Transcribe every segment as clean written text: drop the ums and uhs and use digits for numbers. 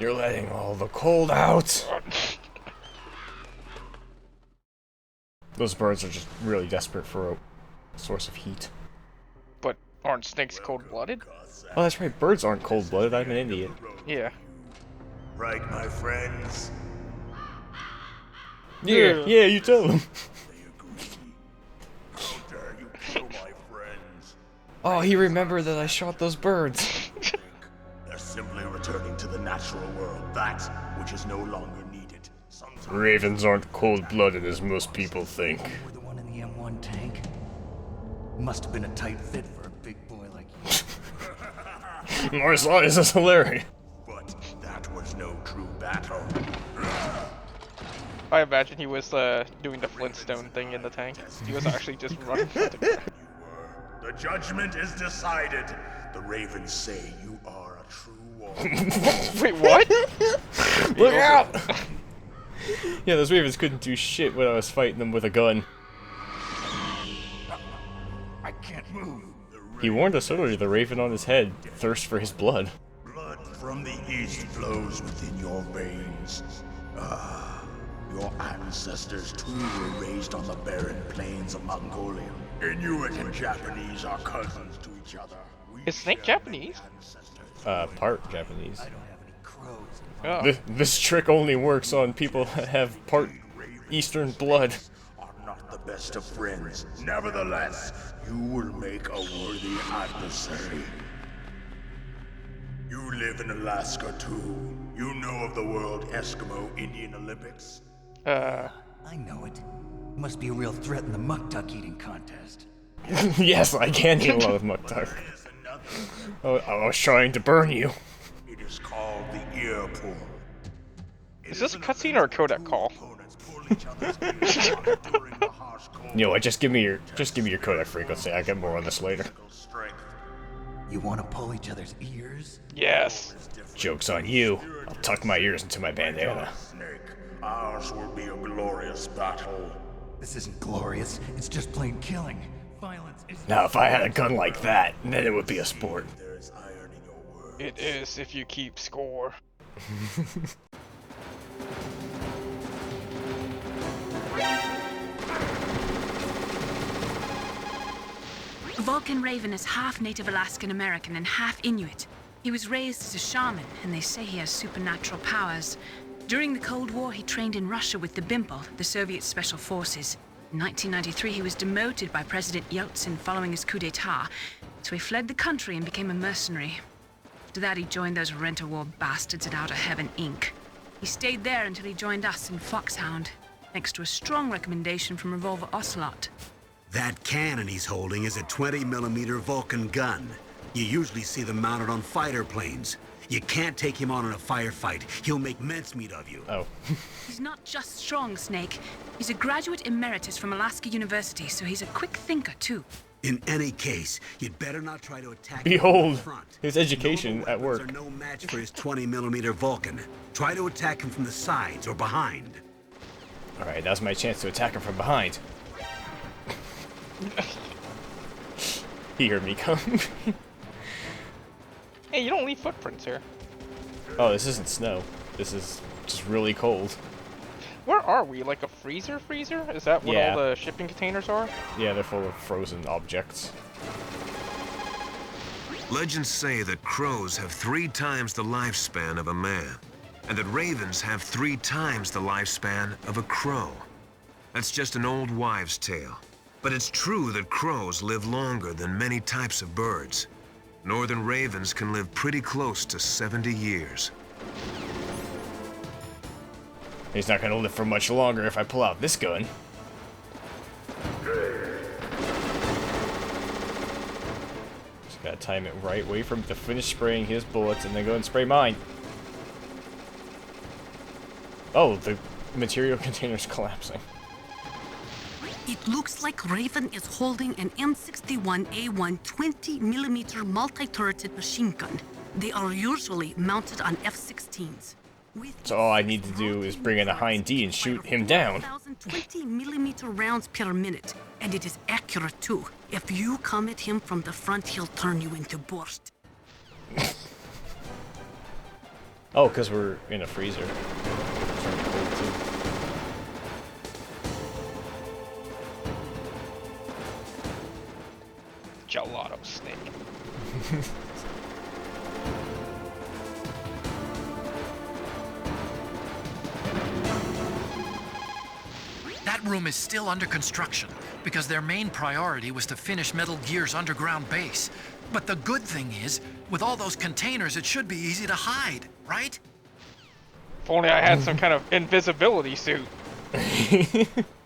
You're letting all the cold out. Those birds are just really desperate for a source of heat. But aren't snakes cold-blooded? Oh, that's right. Birds aren't cold-blooded. I'm an idiot. Yeah. Right, my friends? Yeah, you tell them. They agree. How dare you kill my friends? Oh, he remembered that I shot those birds. They're simply returning to the natural world, that which is no longer needed. Sometimes Ravens aren't cold-blooded as most people think. We're the one in the M1 tank. Must have been a tight fit for a big boy like you. Marcellus is hilarious. but that was no true battle. I imagine he was doing the Flintstone thing in the tank. He was actually just running from the ground. The judgment is decided. The ravens say you are a true warrior. Wait, what? Look out! Yeah, those ravens couldn't do shit when I was fighting them with a gun. I can't move. He warned us earlier the raven on his head thirsts for his blood. Blood from the east flows within your veins. Ah, your ancestors too were raised on the barren plains of Mongolia. Inuit and Japanese are cousins to each other. We Is Snake share Japanese? ancestors. Part Japanese. I don't have any crows. Oh. This trick only works on people that have part Eastern blood. Are not the best of friends. Nevertheless, you will make a worthy adversary. You live in Alaska too. You know of the World Eskimo Indian Olympics? I know it. Must be a real threat in the muck duck eating contest. Yes, I can eat a lot of muktak. There is another. Oh, I was trying to burn you. It is called the ear pull. Is this a cutscene or a codec call? Opponents pull each other's ears out during the harsh cold. You know what? Just give me your codec frequency. I'll get more on this later. Strength. You want to pull each other's ears? Yes. Joke's on you. I'll tuck my ears into my bandana. Snake, ours will be a glorious battle. This isn't glorious. It's just plain killing. Violence is... Now, if I had a gun like that, then it would be a sport. There is iron in your words. It is if you keep score. Vulcan Raven is half Native Alaskan American and half Inuit. He was raised as a shaman, and they say he has supernatural powers. During the Cold War, he trained in Russia with the BIMPL, the Soviet Special Forces. In 1993, he was demoted by President Yeltsin following his coup d'etat, so he fled the country and became a mercenary. After that, he joined those rent-a-war bastards at Outer Heaven, Inc. He stayed there until he joined us in Foxhound, thanks to a strong recommendation from Revolver Ocelot. That cannon he's holding is a 20mm Vulcan gun. You usually see them mounted on fighter planes. You can't take him on in a firefight. He'll make mincemeat of you. Oh. He's not just strong, Snake. He's a graduate emeritus from Alaska University, so he's a quick thinker, too. In any case, you'd better not try to attack him Behold, from the front. his education Normal at weapons work. are no match for his 20mm Vulcan. Try to attack him from the sides or behind. Alright, now's my chance to attack him from behind. He heard me come. Hey, you don't leave footprints here. Oh, this isn't snow. This is just really cold. Where are we? Like a freezer? Is that what Yeah. all the shipping containers are? Yeah, they're full of frozen objects. Legends say that crows have 3 times the lifespan of a man, and that ravens have 3 times the lifespan of a crow. That's just an old wives' tale. But it's true that crows live longer than many types of birds. Northern ravens can live pretty close to 70 years. He's not gonna live for much longer if I pull out this gun. Just gotta time it right, wait for him to finish spraying his bullets, and then go and spray mine. Oh, the material container's collapsing. It looks like Raven is holding an M61A1 20mm multi-turreted machine gun. They are usually mounted on F-16s. So all I need to do is bring in a Hind D and shoot him down. 20mm rounds per minute, and it is accurate too. If you come at him from the front, he'll turn you into borscht. Oh, because we're in a freezer. It's gonna be cold too. Gelato snake. That room is still under construction because their main priority was to finish Metal Gear's underground base. But the good thing is, with all those containers, it should be easy to hide, right? If only I had some kind of invisibility suit.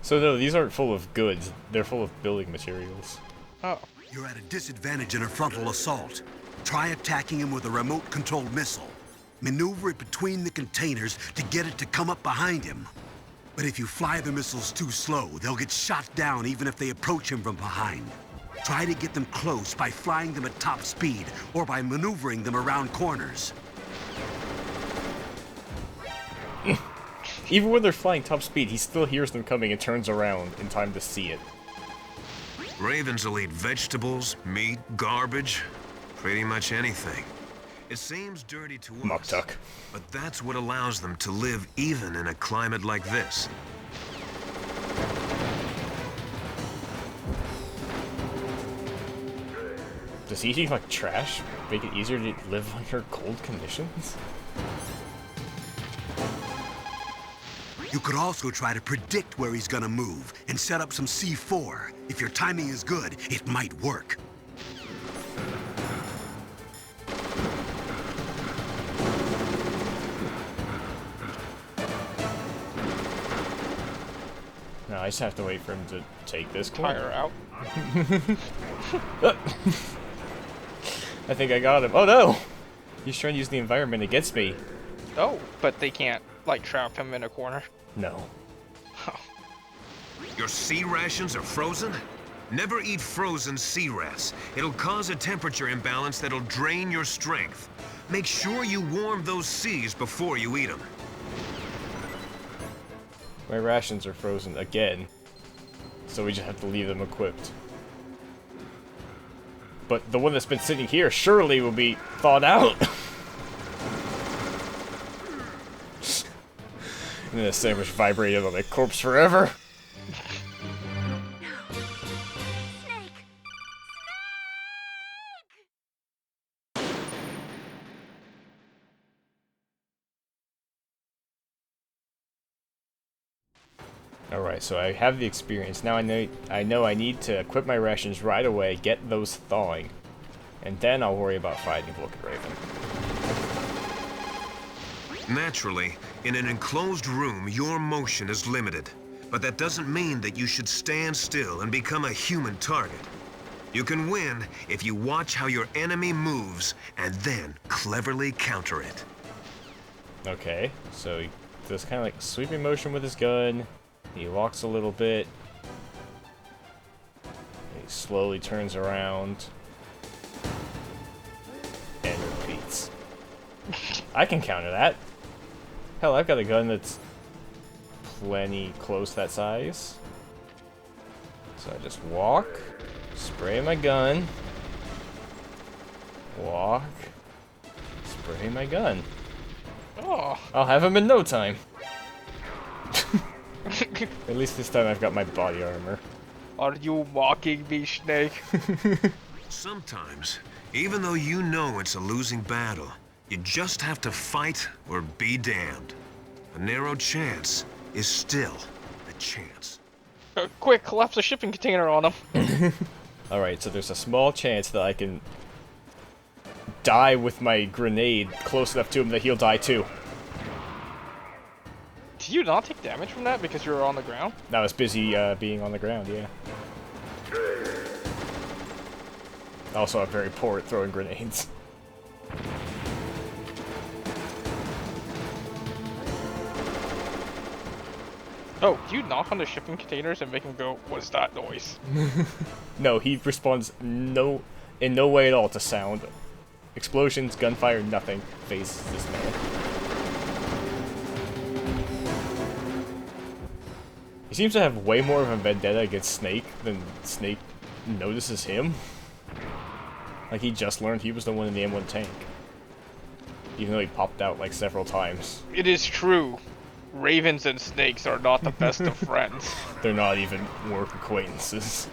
So no, these aren't full of goods. They're full of building materials. Oh. You're at a disadvantage in a frontal assault. Try attacking him with a remote-controlled missile. Maneuver it between the containers to get it to come up behind him. But if you fly the missiles too slow, they'll get shot down even if they approach him from behind. Try to get them close by flying them at top speed or by maneuvering them around corners. Even when they're flying top speed, he still hears them coming and turns around in time to see it. Ravens will eat vegetables, meat, garbage, pretty much anything. It seems dirty to us, Muktuk. but that's what allows them to live even in a climate like this. Does eating like trash make it easier to live under cold conditions? You could also try to predict where he's gonna move and set up some C4. If your timing is good, it might work. No, I just have to wait for him to take this corner. Tire out. I think I got him. Oh no! He's trying to use the environment against me. Oh, but they can't, like, trap him in a corner. No. Your sea rations are frozen? Never eat frozen sea rats. It'll cause a temperature imbalance that'll drain your strength. Make sure you warm those seas before you eat them. My rations are frozen again. So we just have to leave them equipped. But the one that's been sitting here surely will be thawed out. And then the sandwich vibrated on my corpse forever. Alright, so I have the experience. Now I know I need to equip my rations right away, get those thawing. And then I'll worry about fighting Vulcan Raven. Naturally, in an enclosed room, your motion is limited. But that doesn't mean that you should stand still and become a human target. You can win if you watch how your enemy moves and then cleverly counter it. Okay, so he does kind of like a sweeping motion with his gun. He walks a little bit. He slowly turns around. And repeats. I can counter that. Hell, I've got a gun that's plenty close to that size. So I just walk, spray my gun, walk, spray my gun. Oh. I'll have him in no time. At least this time I've got my body armor. Are you mocking me, Snake? Sometimes, even though you know it's a losing battle, you just have to fight or be damned. A narrow chance is still a chance. Quick, collapse a shipping container on him. Alright, so there's a small chance that I can die with my grenade close enough to him that he'll die too. Did you not take damage from that because you were on the ground? I was busy being on the ground, yeah. Also, I'm very poor at throwing grenades. Oh, do you knock on the shipping containers and make him go, what is that noise? No, he responds in no way at all to sound. Explosions, gunfire, nothing phases this man. He seems to have way more of a vendetta against Snake than Snake notices him. Like he just learned he was the one in the M1 tank. even though he popped out like several times. It is true. Ravens and snakes are not the best of friends. They're not even work acquaintances.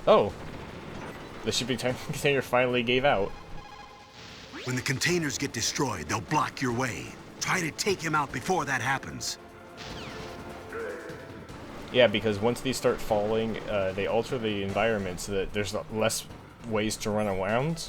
Oh, the shipping container finally gave out. When the containers get destroyed, they'll block your way. Try to take him out before that happens. Yeah, because once these start falling, they alter the environment so that there's less ways to run around,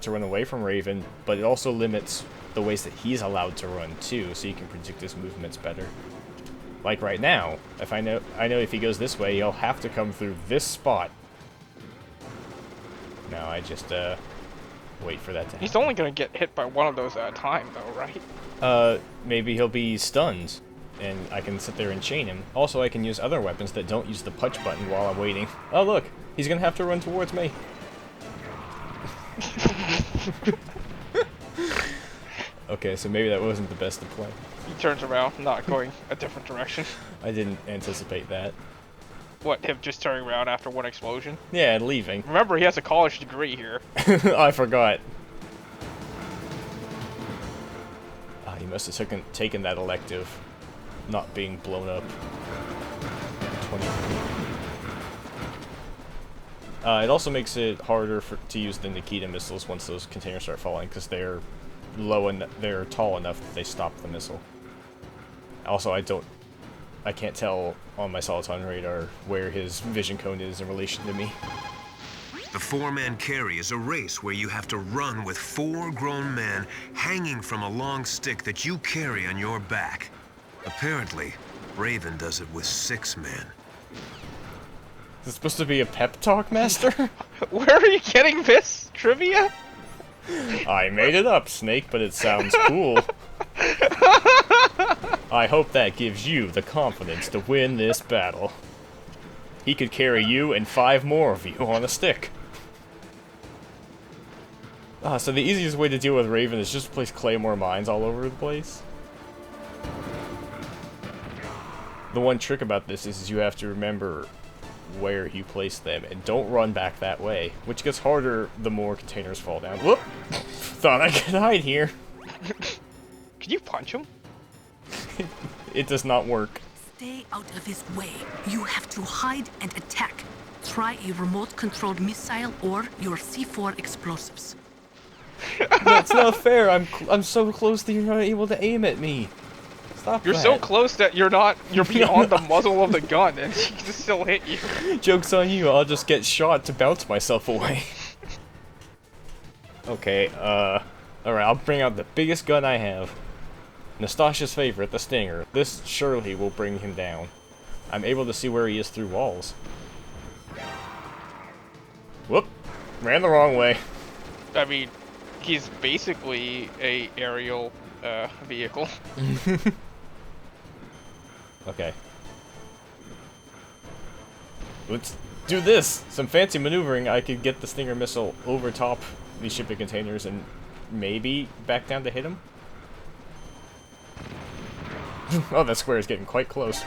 to run away from Raven, but it also limits the ways that he's allowed to run too, so you can predict his movements better. Like right now, if I know if he goes this way, he'll have to come through this spot. Now I just wait for that to happen. He's only gonna get hit by one of those at a time, though, right? Maybe he'll be stunned, and I can sit there and chain him. Also, I can use other weapons that don't use the punch button while I'm waiting. Oh look, he's gonna have to run towards me. Okay, so maybe that wasn't the best of play. He turns around, not going a different direction. I didn't anticipate that. What, him just turning around after one explosion? Yeah, and leaving. Remember, he has a college degree here. I forgot. He must have taken that elective, not being blown up. 20. It also makes it harder to use the Nikita missiles once those containers start falling, because they're low and they're tall enough that they stop the missile. Also, I can't tell on my Soliton radar where his vision cone is in relation to me. The four-man carry is a race where you have to run with 4 grown men hanging from a long stick that you carry on your back. Apparently, Raven does it with 6 men. Is this supposed to be a pep talk, Master? Where are you getting this trivia? I made it up, Snake, but it sounds cool. I hope that gives you the confidence to win this battle. He could carry you and 5 more of you on a stick. So the easiest way to deal with Raven is just place Claymore mines all over the place. The one trick about this is you have to remember where you place them, and don't run back that way, which gets harder the more containers fall down. Whoop! Thought I could hide here. Can you punch him? It does not work. Stay out of his way. You have to hide and attack. Try a remote-controlled missile or your C4 explosives. That's not fair. I'm so close that you're not able to aim at me. Stop You're that. so close that you're beyond the muzzle of the gun and she can still hit you. Joke's on you, I'll just get shot to bounce myself away. Okay, alright, I'll bring out the biggest gun I have. Nastasha's favorite, the Stinger. This surely will bring him down. I'm able to see where he is through walls. Whoop! Ran the wrong way. I mean, he's basically a aerial vehicle. Okay. Let's do this! Some fancy maneuvering, I could get the Stinger missile over top these shipping containers and maybe back down to hit him? Oh, that square is getting quite close.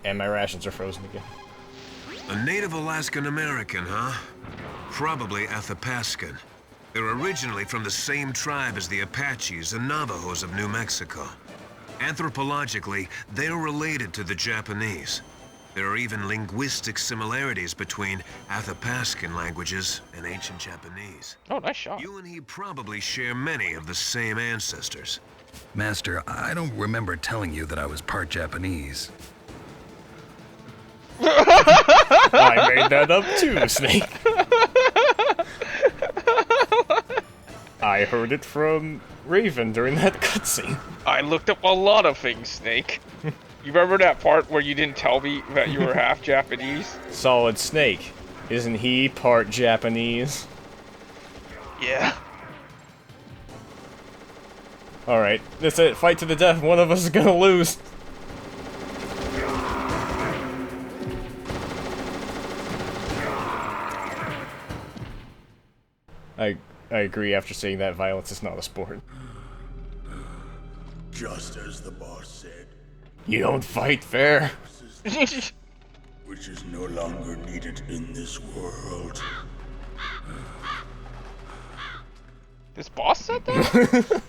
And my rations are frozen again. A native Alaskan American, huh? Probably Athapascan. They're originally from the same tribe as the Apaches and Navajos of New Mexico. Anthropologically, they're related to the Japanese. There are even linguistic similarities between Athapascan languages and ancient Japanese. Oh, nice shot. You and he probably share many of the same ancestors. Master, I don't remember telling you that I was part Japanese. I made that up too, Snake. I heard it from Raven during that cutscene. I looked up a lot of things, Snake. You remember that part where you didn't tell me that you were half Japanese? Solid Snake. Isn't he part Japanese? Yeah. Alright, that's it. Fight to the death. One of us is gonna lose. I agree after seeing that violence is not a sport. Just as the boss said, You don't fight fair. which is no longer needed in this world. This boss said that?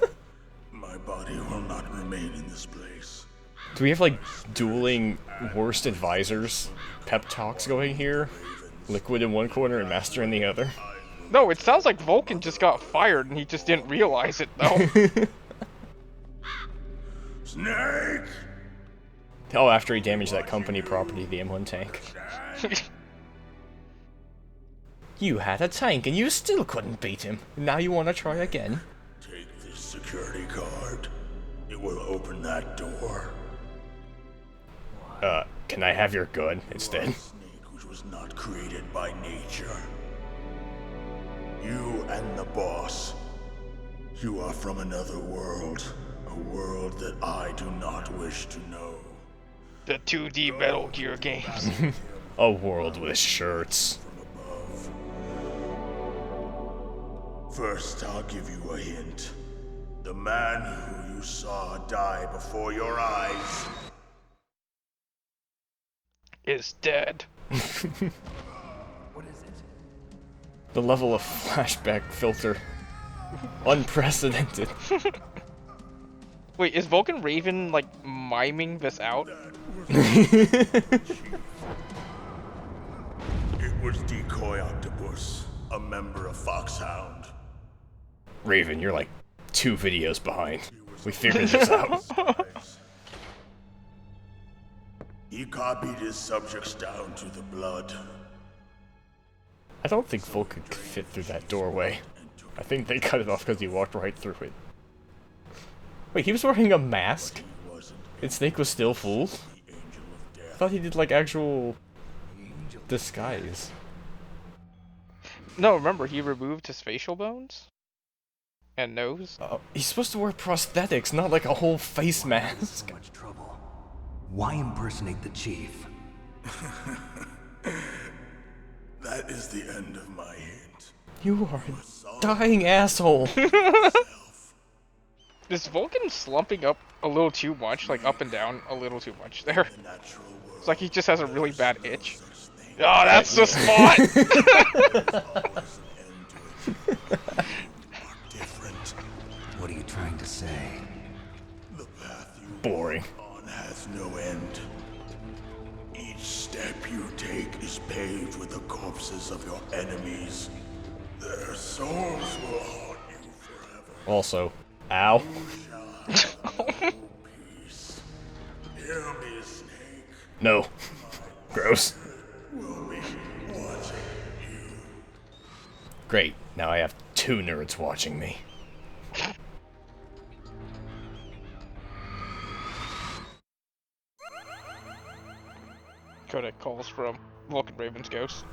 My body will not remain in this place. Do we have like dueling worst advisors pep talks going here? Liquid in one corner and Master in the other. No, it sounds like Vulcan just got fired and he just didn't realize it though. Snake! Oh, after he damaged that company property, the M1 tank. You had a tank and you still couldn't beat him. Now you want to try again? Take this security card. It will open that door. Can I have your gun instead? Snake which was not created by nature. You and the boss. You are from another world. A world that I do not wish to know. The 2D Metal Gear games. A world with shirts. First, I'll give you a hint. The man who you saw die before your eyes Is dead. What is it? The level of flashback filter. Unprecedented. Wait, is Vulcan Raven like miming this out? It was Decoy Octopus, a member of Foxhound. Raven, you're like 2 videos behind. We figured this out. He copied his subjects down to the blood. I don't think Vulcan could fit through that doorway. I think they cut it off because he walked right through it. Wait, he was wearing a mask? And Snake was still fooled? I thought he did like actual disguise. No, remember, he removed his facial bones? And nose? He's supposed to wear prosthetics, not like a whole face mask. Much trouble. Why impersonate the chief? That is the end of my hint. You are a dying asshole. Is Vulcan slumping up a little too much? Like up and down a little too much there? It's like he just has a really bad itch. Oh, that's the spot! What are you trying to say? The path you Boring. walk on has no end. Each step you take is paved with the corpses of your enemies. Their souls will haunt you forever. Also, ow. You shall have no peace. Hear me, Snake. No. Gross. Will be watching you. Great, now I have 2 nerds watching me. Codec calls from Vulcan Raven's ghost.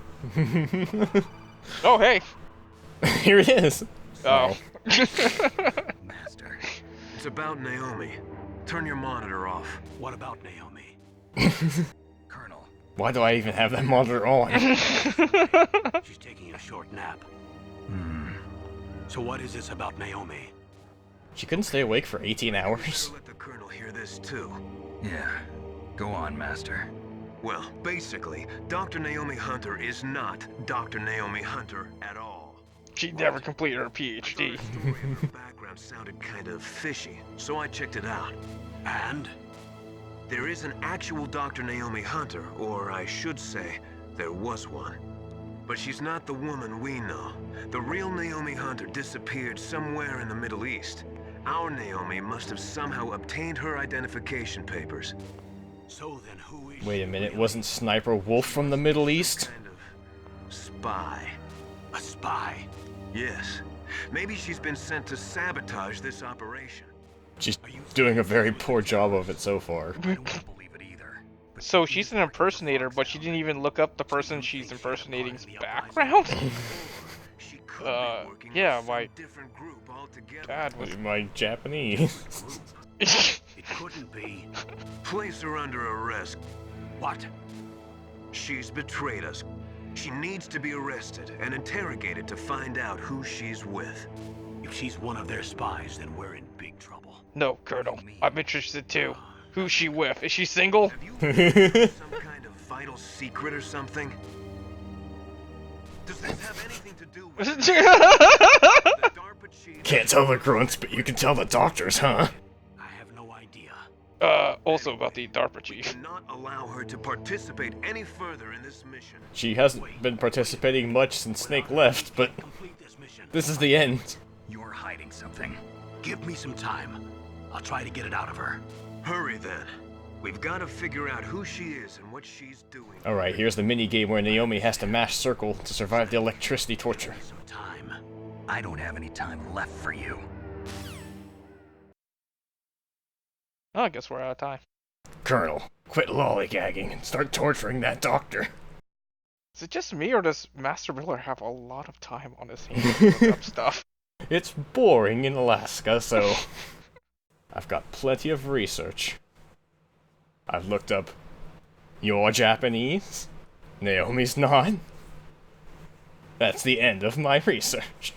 Oh, hey! Here it is. Oh. Master. It's about Naomi. Turn your monitor off. What about Naomi? Colonel, Why do I even have that monitor on? she's taking a short nap. So what is this about Naomi? She couldn't stay awake for 18 hours. Let the Colonel hear this too. Yeah. Go on, Master. Well, basically, Dr. Naomi Hunter is not Dr. Naomi Hunter at all. She never completed her PhD. Her background sounded kind of fishy, so I checked it out. And? There is an actual Dr. Naomi Hunter, or I should say, there was one. But she's not the woman we know. The real Naomi Hunter disappeared somewhere in the Middle East. Our Naomi must have somehow obtained her identification papers. So then who is Wait a she minute, really? wasn't Sniper Wolf from the Middle East? Kind of spy. A spy? Yes. Maybe she's been sent to sabotage this operation. She's doing a very poor job of it so far. I don't believe it either. But So she's an impersonator, but she didn't even look up the person she's impersonating's background? She could be working yeah, with my some different group altogether. dad was... My Japanese. it couldn't be. Place her under arrest. What? She's betrayed us. She needs to be arrested and interrogated to find out who she's with. If she's one of their spies, then we're in big trouble. No, Colonel. I'm interested too. Who's she with? Is she single? Have you heard some kind of vital secret or something? Does this have anything to do with the DARPA chief? Can't tell the grunts, but you can tell the doctors, huh? I have no idea. Also about the DARPA chief. Cannot allow her to participate any further in this mission. She hasn't been participating much since Snake left, but Complete this mission. this is the end. You're hiding something. Give me some time. I'll try to get it out of her. Hurry then. We've got to figure out who she is and what she's doing. Alright, here's the mini-game where Naomi has to mash circle to survive the electricity torture. Some time. I don't have any time left for you. Oh, I guess we're out of time. Colonel, quit lollygagging and start torturing that doctor. Is it just me, or does Master Miller have a lot of time on his hands to look up stuff? It's boring in Alaska, so I've got plenty of research. I've looked up, you're Japanese? Naomi's not? That's the end of my research.